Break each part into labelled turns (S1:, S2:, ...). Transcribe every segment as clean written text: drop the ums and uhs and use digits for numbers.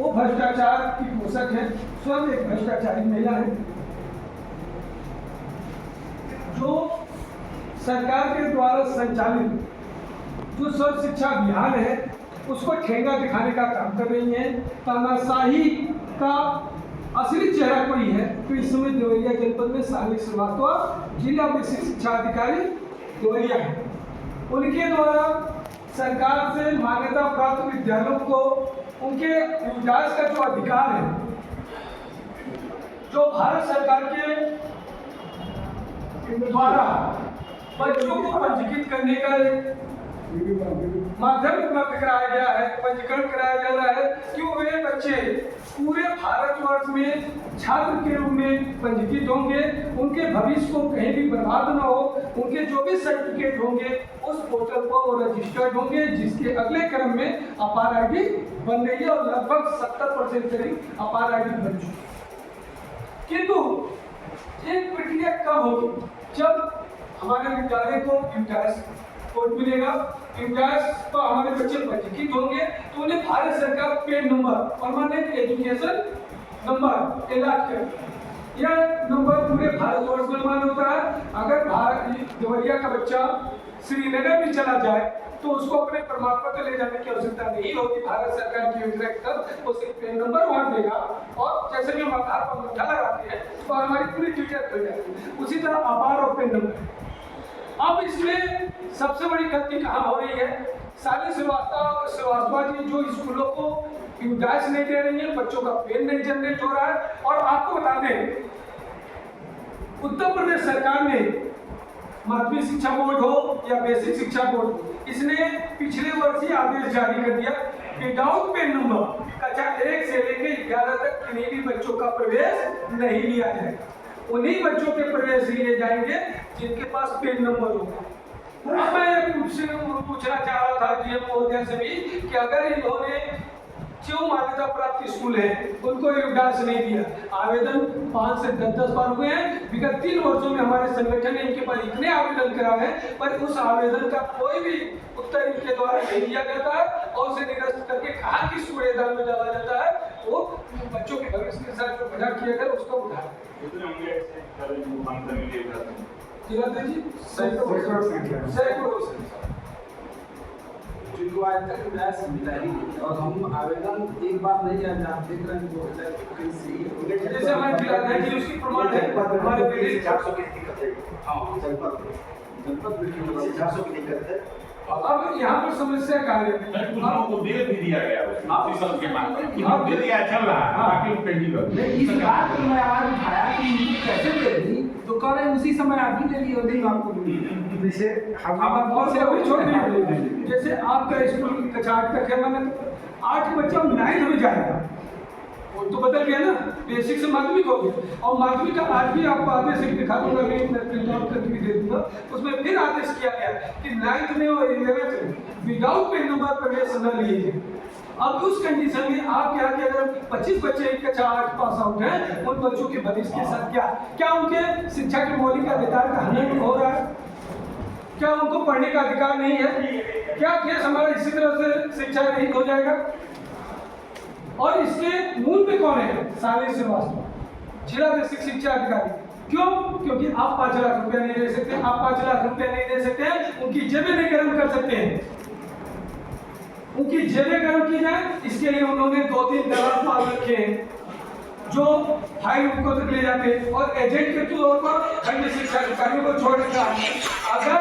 S1: वो भ्रष्टाचार की पोषक है, स्वयं एक भ्रष्टाचारी महिला है, जो सरकार के द्वारा संचालित जो सर्व शिक्षा अभियान है उसको ठेंगा दिखाने का काम कर रही है। तानाशाही का असली चेहरा कोई है तो इस समय देवरिया जनपद में साली श्रीवास्तव जिला बेसिक शिक्षा अधिकारी देवरिया है। उनके द्वारा सरकार से मान्यता प्राप्त विद्यालयों को उनके विकास का जो अधिकार है, जो भारत सरकार के द्वारा बच्चों को पंजीकृत करने का माध्यम उपलब्ध कराया गया है, पंजीकरण कराया जा रहा है कि वे बच्चे पूरे भारतवर्ष में छात्र के रूप में पंजीकृत होंगे, उनके भविष्य को कहीं भी बर्बाद न हो, उनके जो भी सर्टिफिकेट होंगे उस पोर्टल पर वो रजिस्टर्ड होंगे, जिसके अगले क्रम में अपार आईडी बन रही है और लगभग 70% करीब अपार आईडी बन चुकी है। किंतु एक प्रक्रिया कब होगी? जब हमारे विद्यालय को इंटरेस्ट कोड मिलेगा, इंटरेस्ट पर हमारे बच्चे पंजीकृत होंगे तो उन्हें भारत सरकार paid number, permanent education number allot करेगी। यह नंबर पूरे भारतवर्ष में मान्य होता है। अगर देवरिया का बच्चा श्रीनगर भी चला जाए तो उसको अपने प्रमाण पत्र ले जाने की आवश्यकता नहीं होती। भारत सरकार की योजना के तहत वो सिर्फ पेन नंबर वहाँ देगा और जैसे कि हम आधार पर मुद्दा लगाते हैं तो हमारी पूरी डिटेल हो जाती है। उसी तरह आधार और पेन नंबर। अब इसमें सबसे बड़ी गलती कहाँ हो रही है? साली श्रीवास्तव जी जो स्कूलों को इंटरेस्ट नहीं दे रही है, बच्चों का पेन नहीं जनरेट हो रहा है। और आपको बता दें, उत्तर प्रदेश सरकार ने माध्यमिक शिक्षा बोर्ड हो या बेसिक शिक्षा बोर्ड, इसने पिछले वर्ष ही आदेश जारी कर दिया विदाउट पेन नंबर कक्षा 1 से लेकर 11 तक किन्हीं भी बच्चों का प्रवेश नहीं लिया जाएगा। उन्हीं बच्चों के प्रवेश लिए जाएंगे जिनके पास पेन नंबर होगा। अब मैं पूछना चाह रहा था डीएम महोदय से भी कि अगर इन्होंने जो मान्यता प्राप्त स्कूल है उनको युवदास नहीं दिया, आवेदन 5 से 10 बार हुए हैं। विगत 3 वर्षों में हमारे संगठन ने इनके पास इतने आवेदन कराए हैं, पर उस आवेदन का कोई भी उत्तर इनके द्वारा नहीं दिया जाता है और उसे निरस्त करके कहा कि सूर्यदान में डाला जाता है। वो बच्चों के भविष्य के साथ जो भला किया गया उसको उठा
S2: जिनको आज तक प्रयास मिला ही नहीं और हम आवेदन एक बार नहीं किया, आप देख रहे हैं
S1: जैसे हमारे जिलाध्यक्ष उसकी प्रमाण है हमारे प्रदेश
S3: 400 की दिक्कत है। हाँ, जनपद में 400 की दिक्कत है।
S1: अब यहाँ पर समस्या क्या है?
S4: आपको दे भी दिया गया उसमें सिस्टम के माध्यम से आप दे दिया चल रहा है, बाकी लोग पेंडिंग है।
S2: इस बात को मैं आज उठाया कि इनको कैसे दे दी तो कह रहे हैं उसी समय आप ही ले लिए नहीं आपको
S3: जैसे
S1: हम और से अभी छोड़ दिए। जैसे आपका स्कूल कक्षा 8 तक है, मैंने 8 बच्चा 9th में जाएगा, वो तो बदल गया ना, बेसिक से माध्यमिक हो गया। और माध्यमिक का आज भी आपको आदेश दिखा दूंगा, मैं प्रिंट आउट करके भी दे दूंगा। उसमें फिर आदेश किया गया कि 9th में और 11th में विदाउट पेन नंबर प्रवेश न लिए। अब उस कंडीशन में आप क्या कि अगर 25 बच्चे एक कक्षा 8 पास आउट हैं, उन बच्चों के भविष्य के साथ क्या उनके शिक्षा के मौलिक अधिकार का हनन हो रहा है? क्या उनको पढ़ने का अधिकार नहीं है? क्या केस हमारा इसी तरह से शिक्षा रहित हो जाएगा? और इसके मूल में कौन है? साली श्रीवास्तव, जिला बेसिक शिक्षा अधिकारी। क्यों? क्योंकि आप 5 लाख रुपया नहीं दे सकते, आप 5 लाख रुपया नहीं दे सकते हैं, उनकी जेबें नहीं गर्म कर सकते हैं। उनकी जेबें गर्म की जाए इसके लिए उन्होंने 2-3 दलाल पाल रखे हैं जो फाइल उनको तक ले जाते हैं और एजेंट के तौर पर अन्य शिक्षा अधिकारियों को छोड़ देता है। अगर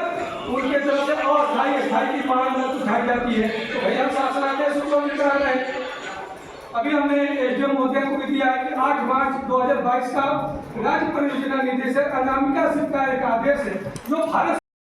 S1: उनके तरफ से अस्थायी की मांग उठाई जाती है तो भैया शासन आदेश उसको मिल रहा है। अभी हमने एसडीएम महोदय को भी दिया है कि 8 मार्च 2022 का राज्य परियोजना निदेशक अनामिका सिंह का एक आदेश है जो भारत